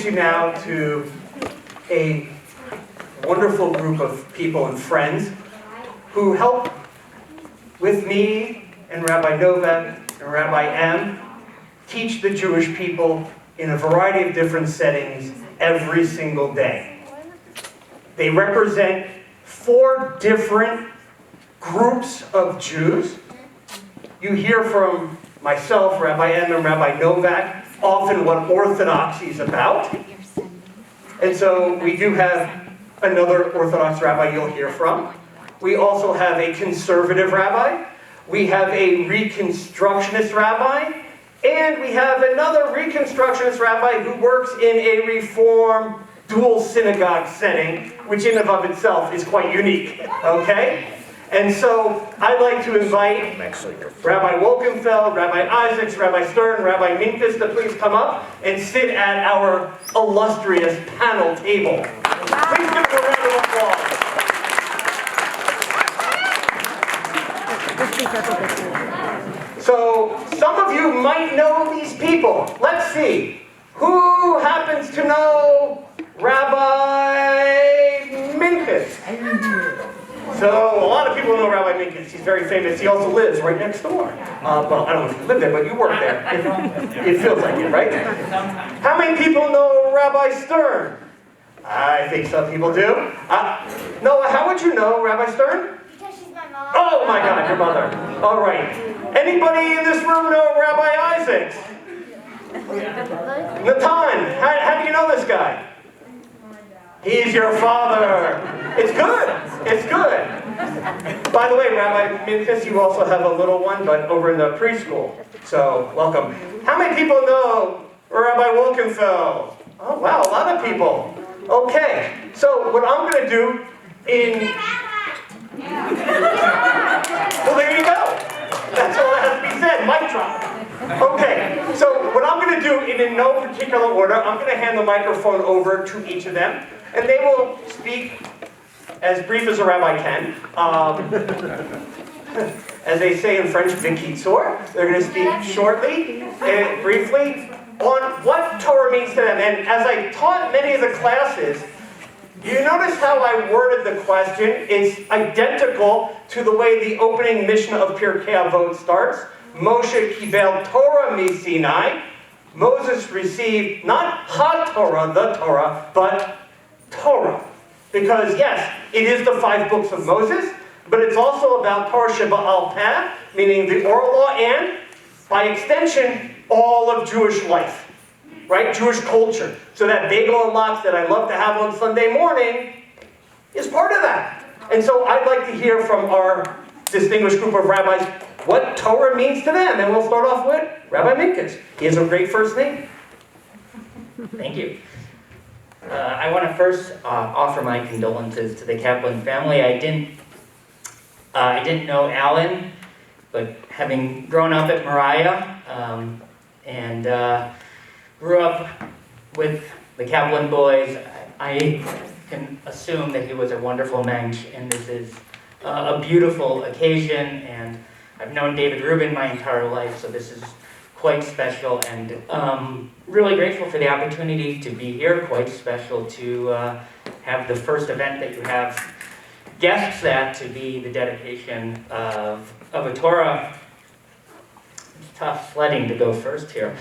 You now to a wonderful group of people and friends who help with me and Rabbi Novak and Rabbi M teach the Jewish people in a variety of different settings every single day. They represent 4 different groups of Jews. You hear from myself, Rabbi M, and Rabbi Novak, often what Orthodoxy is about. And so we do have another Orthodox rabbi you'll hear from. We also have a conservative rabbi. We have a Reconstructionist rabbi. And we have another Reconstructionist rabbi who works in a Reform dual synagogue setting, which in and of itself is quite unique. Okay? And so I'd like to invite Rabbi Wilkenfeld, Rabbi Isaacs, Rabbi Stern, Rabbi Minkus to please come up and sit at our illustrious panel table. Please give them a round of applause. So some of you might know these people. Let's see. Who happens to know Rabbi Minkus? So a lot of people know Rabbi Minkus. He's very famous. He also lives right next door. Well, I don't know if you live there, but you work there. It feels like it, right? How many people know Rabbi Stern? I think some people do. Noah, how would you know Rabbi Stern? Because she's my mom. Oh my God, your mother. All right. Anybody in this room know Rabbi Isaacs? Natan, how do you know this guy? He's your father. It's good. It's good. By the way, Rabbi Minkus, you also have a little one, but over in the preschool. So, welcome. How many people know Rabbi Wilkenfeld? Oh, wow, a lot of people. Okay, so what I'm going to do well, there you go. That's all that has to be said. Mic drop. Okay, so what I'm going to do in no particular order, I'm going to hand the microphone over to each of them, and they will speak as brief as a rabbi can. As they say in French, Vikitsor. They're going to speak shortly and briefly on what Torah means to them. And as I taught many of the classes, you notice how I worded the question? It's identical to the way the opening Mishnah of Pirkei Avot starts. Moshe kibel Torah miSinai. Moses received not ha-Torah, the Torah, but Torah. Because yes, it is the 5 books of Moses, but it's also about Torah Sheba'al Peh, meaning the oral law, and by extension, all of Jewish life. Right? Jewish culture. So that bagel and lox that I love to have on Sunday morning is part of that. And so I'd like to hear from our distinguished group of rabbis what Torah means to them. And we'll start off with Rabbi Minkus. He has a great first name. Thank you. I want to first offer my condolences to the Kaplan family. I didn't know Alan, but having grown up at Moriah and grew up with the Kaplan boys, I can assume that he was a wonderful mensch, and this is a beautiful occasion, and I've known David Rubin my entire life, so this is quite special, and really grateful for the opportunity to be here, quite special to have the first event that you have guests at to be the dedication of a Torah. It's tough sledding to go first here.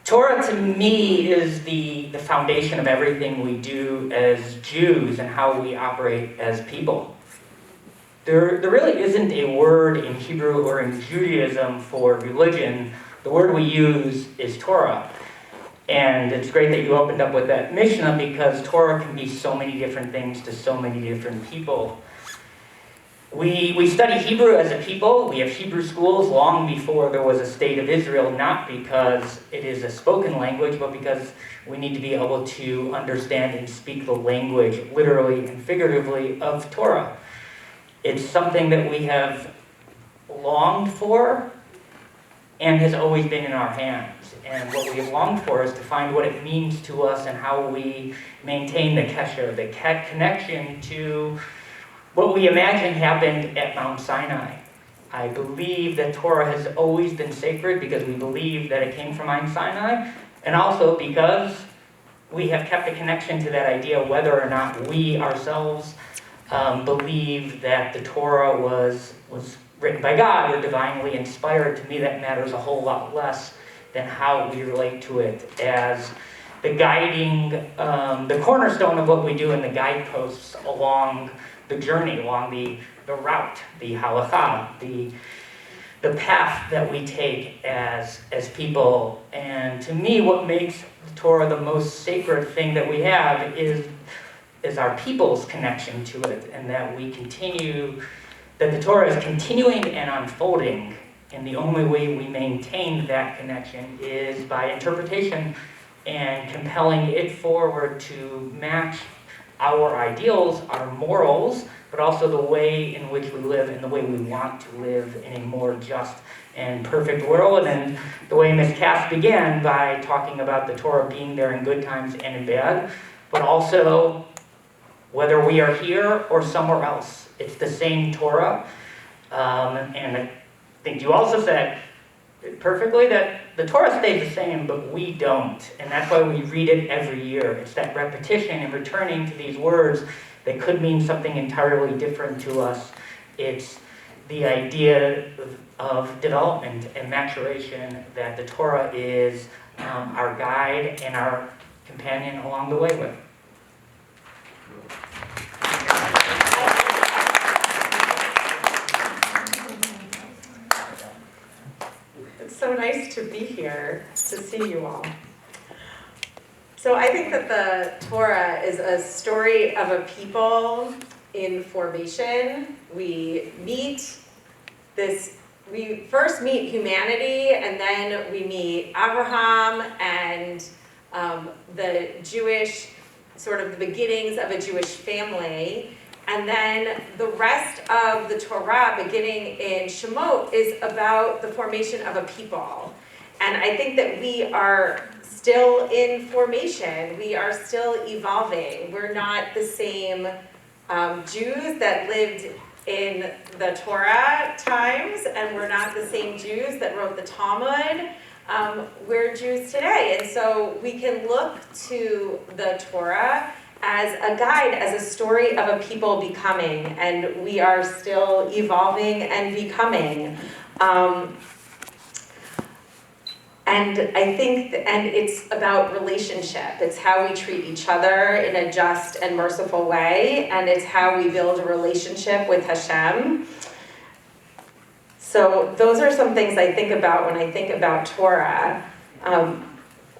Torah to me is the foundation of everything we do as Jews and how we operate as people. There really isn't a word in Hebrew or in Judaism for religion. The word we use is Torah. And it's great that you opened up with that Mishnah because Torah can be so many different things to so many different people. We study Hebrew as a people. We have Hebrew schools long before there was a state of Israel, not because it is a spoken language, but because we need to be able to understand and speak the language, literally and figuratively, of Torah. It's something that we have longed for and has always been in our hands. And what we have longed for is to find what it means to us and how we maintain the kesher, the connection to what we imagine happened at Mount Sinai. I believe that Torah has always been sacred because we believe that it came from Mount Sinai, And also because we have kept a connection to that idea, whether or not we ourselves believe that the Torah was written by God or divinely inspired. To me, that matters a whole lot less than how we relate to it as the guiding, the cornerstone of what we do and the guideposts along the journey, along the route, the halakha, the path that we take as people. And to me, what makes the Torah the most sacred thing that we have is our people's connection to it, and that that the Torah is continuing and unfolding, and the only way we maintain that connection is by interpretation and compelling it forward to match our ideals, our morals, but also the way in which we live and the way we want to live in a more just and perfect world. And the way Ms. Cass began by talking about the Torah being there in good times and in bad, but also whether we are here or somewhere else. It's the same Torah. And I think you also said perfectly that the Torah stays the same, but we don't. And that's why we read it every year. It's that repetition and returning to these words that could mean something entirely different to us. It's the idea of development and maturation that the Torah is our guide and our companion along the way with. It's so nice to be here, to see you all. So I think that the Torah is a story of a people in formation. We first meet humanity, and then we meet Abraham and the Jewish, sort of the beginnings of a Jewish family. And then the rest of the Torah, beginning in Shemot, is about the formation of a people. And I think that we are still in formation. We are still evolving. We're not the same Jews that lived in the Torah times, and we're not the same Jews that wrote the Talmud. We're Jews today. And so we can look to the Torah as a guide, as a story of a people becoming, and we are still evolving and becoming. And I think, and it's about relationship. It's how we treat each other in a just and merciful way, and it's how we build a relationship with Hashem. So those are some things I think about when I think about Torah.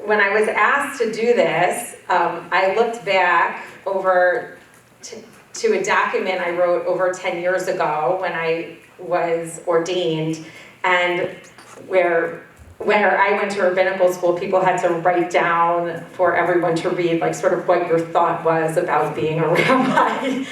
When I was asked to do this, I looked back over to a document I wrote over 10 years ago when I was ordained, and where I went to rabbinical school, people had to write down for everyone to read, like sort of what your thought was about being a rabbi.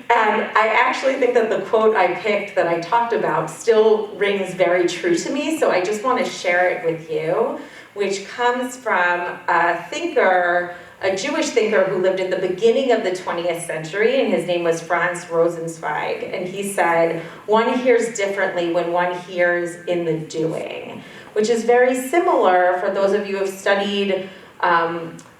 And I actually think that the quote I picked that I talked about still rings very true to me, so I just want to share it with you, which comes from a Jewish thinker who lived in the beginning of the 20th century, and his name was Franz Rosenzweig. And he said, "One hears differently when one hears in the doing," which is very similar for those of you who have studied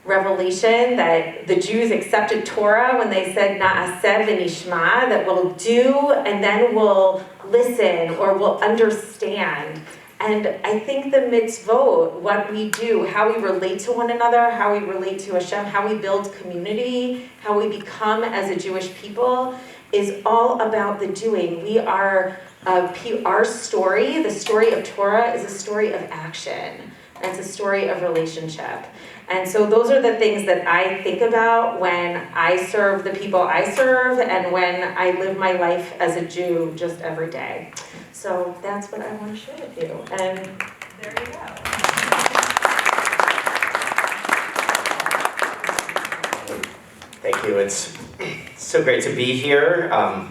Revelation, that the Jews accepted Torah when they said na'aseh v'nishma, that we'll do and then we'll listen or we'll understand. And I think the mitzvot, what we do, how we relate to one another, how we relate to Hashem, how we build community, how we become as a Jewish people, is all about the doing. We are, our story, the story of Torah, is a story of action. And it's a story of relationship. And so those are the things that I think about when I serve the people I serve and when I live my life as a Jew just every day. So that's what I want to share with you. And there you go. Thank you. It's so great to be here.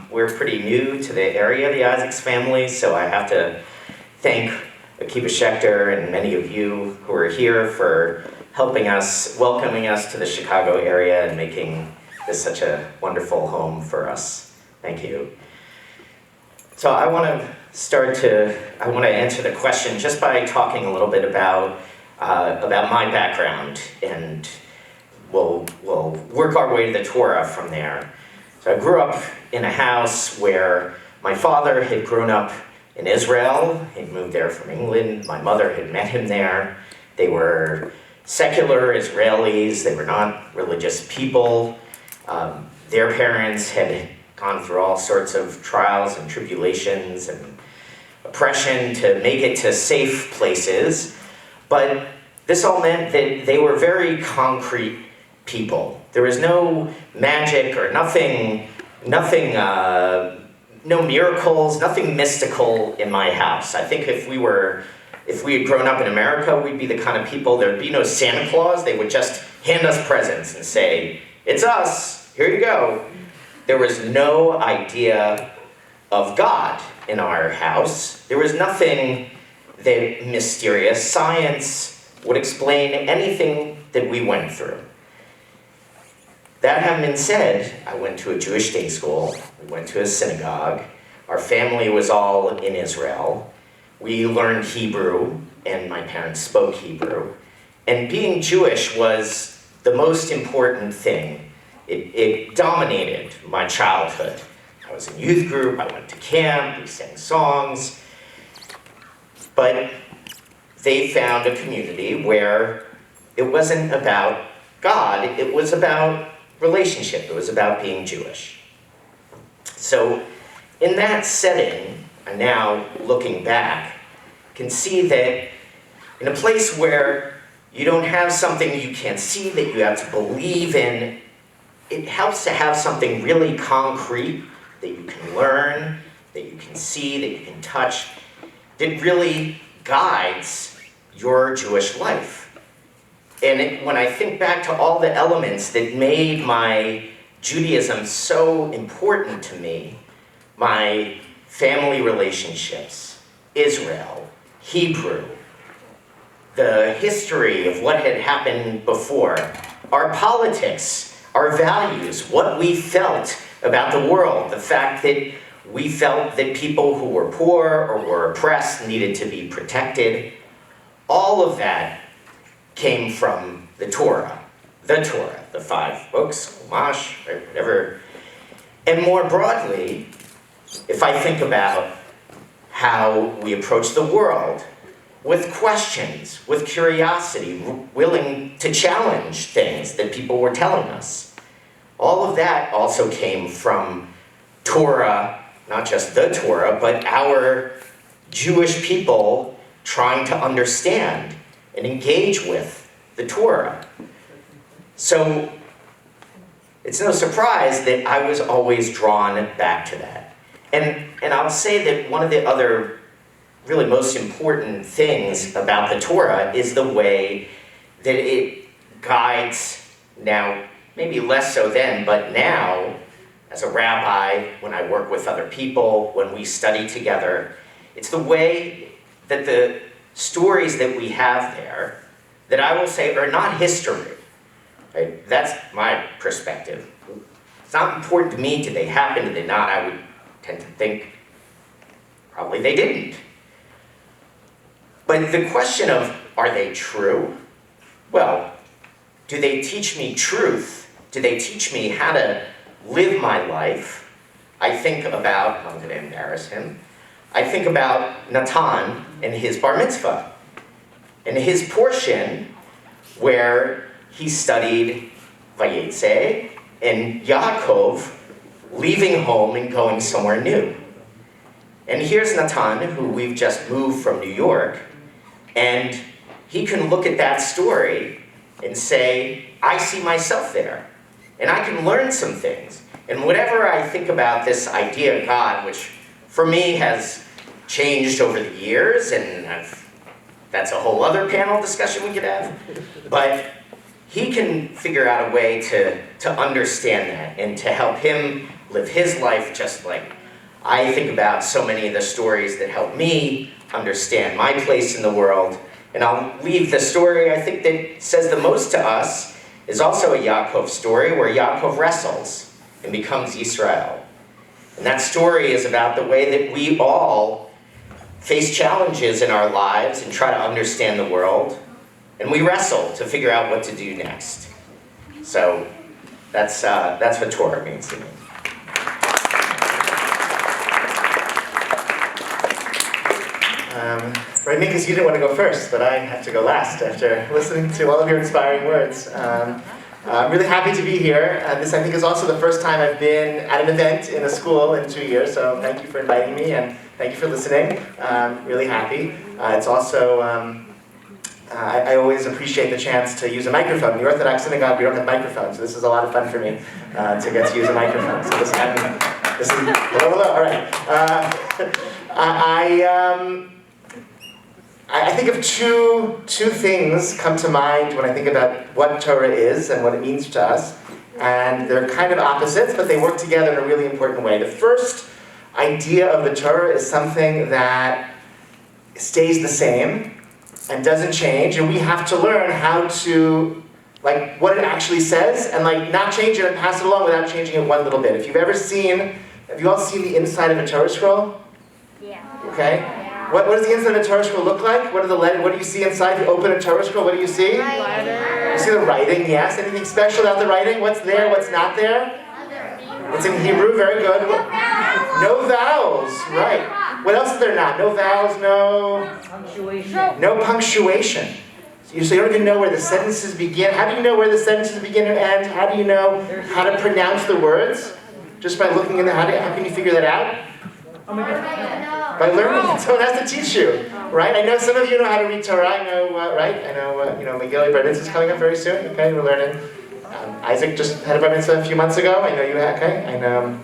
We're pretty new to the area, the Isaacs family, so I have to thank Akiva Schechter and many of you who are here for helping us, welcoming us to the Chicago area and making this such a wonderful home for us. Thank you. So I want to answer the question just by talking a little bit about about my background, and we'll work our way to the Torah from there. So I grew up in a house where my father had grown up in Israel. He'd moved there from England. My mother had met him there. They were secular Israelis. They were not religious people. Their parents had gone through all sorts of trials and tribulations and oppression to make it to safe places. But this all meant that they were very concrete people. There was no magic or nothing, no miracles, nothing mystical in my house. I think if we had grown up in America, we'd be the kind of people, there'd be no Santa Claus. They would just hand us presents and say, "It's us, here you go." There was no idea of God in our house. There was nothing that mysterious. Science would explain anything that we went through. That having been said, I went to a Jewish day school. We went to a synagogue. Our family was all in Israel. We learned Hebrew, and my parents spoke Hebrew. And being Jewish was the most important thing. It dominated my childhood. I was in youth group, I went to camp, we sang songs. But they found a community where it wasn't about God, it was about relationship, it was about being Jewish. So in that setting, and now looking back, can see that in a place where you don't have something you can't see that you have to believe in, it helps to have something really concrete that you can learn, that you can see, that you can touch, that really guides your Jewish life. And when I think back to all the elements that made my Judaism so important to me, my family relationships, Israel, Hebrew, the history of what had happened before, our politics, our values, what we felt about the world, the fact that we felt that people who were poor or were oppressed needed to be protected, all of that came from the Torah, the 5 books, Chumash, right, whatever. And more broadly, if I think about how we approach the world, with questions, with curiosity, willing to challenge things that people were telling us. All of that also came from Torah, not just the Torah, but our Jewish people trying to understand and engage with the Torah. So it's no surprise that I was always drawn back to that. And I'll say that one of the other really most important things about the Torah is the way that it guides now, maybe less so then, but now, as a rabbi, when I work with other people, when we study together, it's the way that the stories that we have there, that I will say are not history. Right? That's my perspective. It's not important to me, did they happen, did they not? I would tend to think probably they didn't. But the question of, are they true? Well, do they teach me truth? Do they teach me how to live my life? I think about, I'm going to embarrass him, I think about Natan and his bar mitzvah, and his portion where he studied Vayetze and Yaakov leaving home and going somewhere new. And here's Natan, who we've just moved from New York, and he can look at that story and say, I see myself there, and I can learn some things. And whatever I think about this idea of God, which for me has changed over the years, and that's a whole other panel discussion we could have, but he can figure out a way to understand that and to help him live his life just like I think about so many of the stories that help me understand my place in the world. And I'll leave the story I think that says the most to us is also a Yaakov story where Yaakov wrestles and becomes Yisrael. And that story is about the way that we all face challenges in our lives and try to understand the world. and we wrestle to figure out what to do next. So that's what Torah means to me. Rabbi Minkus, you didn't want to go first, but I have to go last after listening to all of your inspiring words. I'm really happy to be here. This, I think, is also the first time I've been at an event in a school in 2 years, so thank you for inviting me, and thank you for listening. Really happy. It's also, I always appreciate the chance to use a microphone. In the Orthodox synagogue, we don't have microphones, so this is a lot of fun for me to get to use a microphone. So this is hello, all right. I think of two things come to mind when I think about what Torah is and what it means to us. And they're kind of opposites, but they work together in a really important way. The first idea of the Torah is something that stays the same and doesn't change, and we have to learn how to, like, what it actually says, and like not change it and pass it along without changing it one little bit. Have you all seen the inside of a Torah scroll? Yeah. Okay. What does the inside of a Torah scroll look like? What do you see inside? If you open a Torah scroll, what do you see? Letter. You see the writing, yes. Anything special about the writing? What's there, what's not there? It's in Hebrew, very good. No vowels, right. What else is there not? No vowels, no punctuation. So you don't even know where the sentences begin. How do you know where the sentences begin and end? How do you know how to pronounce the words? Just by looking in how can you figure that out? By learning. Someone has to teach you, right? I know some of you know how to read Torah. I know, right? I know, Megillah Bar Mitzvah is coming up very soon. Okay, we're learning. Isaac just had a Bar Mitzvah a few months ago. I know you had. Okay, I know.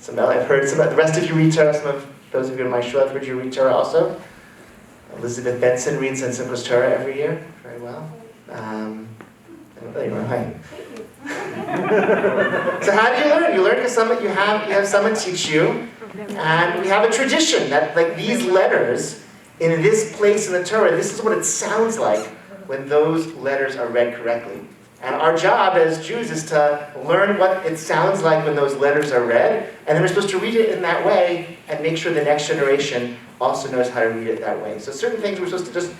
I've heard some. The rest of you read Torah. Some of those of you in my shul, I've heard you read Torah also. Elizabeth Benson reads Ensembles Torah every year. Very well. Right. So how do you learn? You learn because you have someone teach you. And we have a tradition that, like, these letters in this place in the Torah, this is what it sounds like when those letters are read correctly. And our job as Jews is to learn what it sounds like when those letters are read, and then we're supposed to read it in that way and make sure the next generation also knows how to read it that way. So certain things we're supposed to just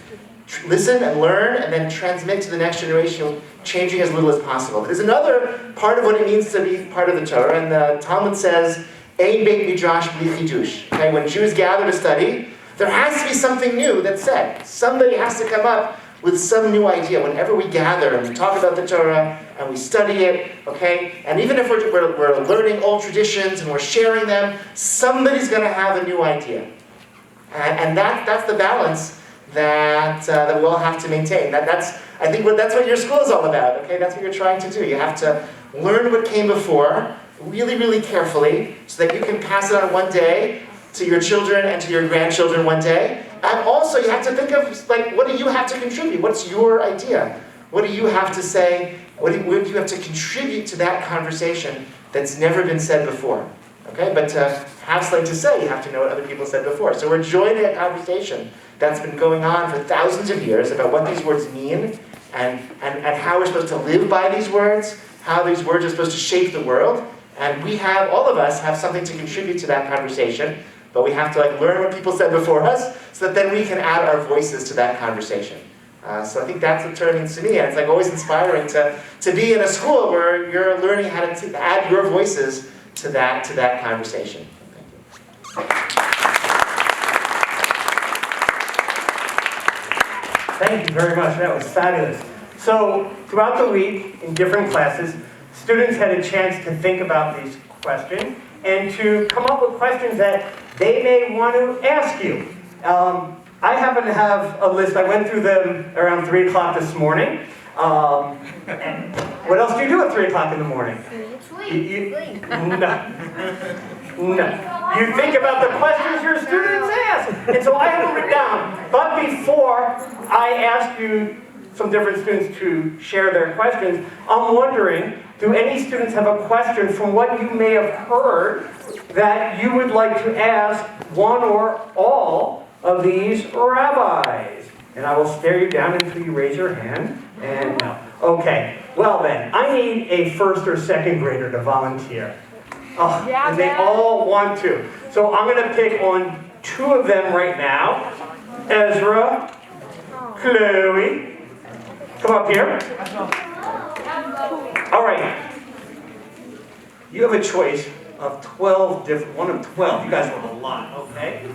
listen and learn and then transmit to the next generation, changing as little as possible. But there's another part of what it means to be part of the Torah, and the Talmud says, Ein beit midrash bli chidush. Okay, when Jews gather to study, there has to be something new that's said. Somebody has to come up with some new idea. Whenever we gather and we talk about the Torah and we study it, okay, and even if we're learning old traditions and we're sharing them, somebody's going to have a new idea. And that's the balance that we all have to maintain. I think that's what your school is all about. Okay, that's what you're trying to do. You have to learn what came before, really, really carefully, so that you can pass it on one day to your children and to your grandchildren one day. And also, you have to think of, like, what do you have to contribute? What's your idea? What do you have to say? What do you have to contribute to that conversation that's never been said before? Okay, but to have something to say, you have to know what other people said before. So we're joining a conversation that's been going on for thousands of years about what these words mean and how we're supposed to live by these words, how these words are supposed to shape the world. And all of us have something to contribute to that conversation, but we have to learn what people said before us so that then we can add our voices to that conversation. So I think that's what Torah means to me, and it's always inspiring to be in a school where you're learning how to add your voices to that conversation. Thank you very much. That was fabulous. So throughout the week, in different classes, students had a chance to think about these questions and to come up with questions that they may want to ask you. I happen to have a list. I went through them around 3 o'clock this morning. And what else do you do at 3 o'clock in the morning? No. You think about the questions your students ask. And so I have them written down. But before I ask you, some different students, to share their questions, I'm wondering, do any students have a question from what you may have heard that you would like to ask one or all of these rabbis? And I will stare you down until you raise your hand. And no. Okay. Well then, I need a first or second grader to volunteer. Oh, yeah, and they all want to. So I'm going to pick on 2 of them right now. Ezra, Chloe. Come up here. All right. You have a choice of 12 different, one of 12. You guys have a lot, okay?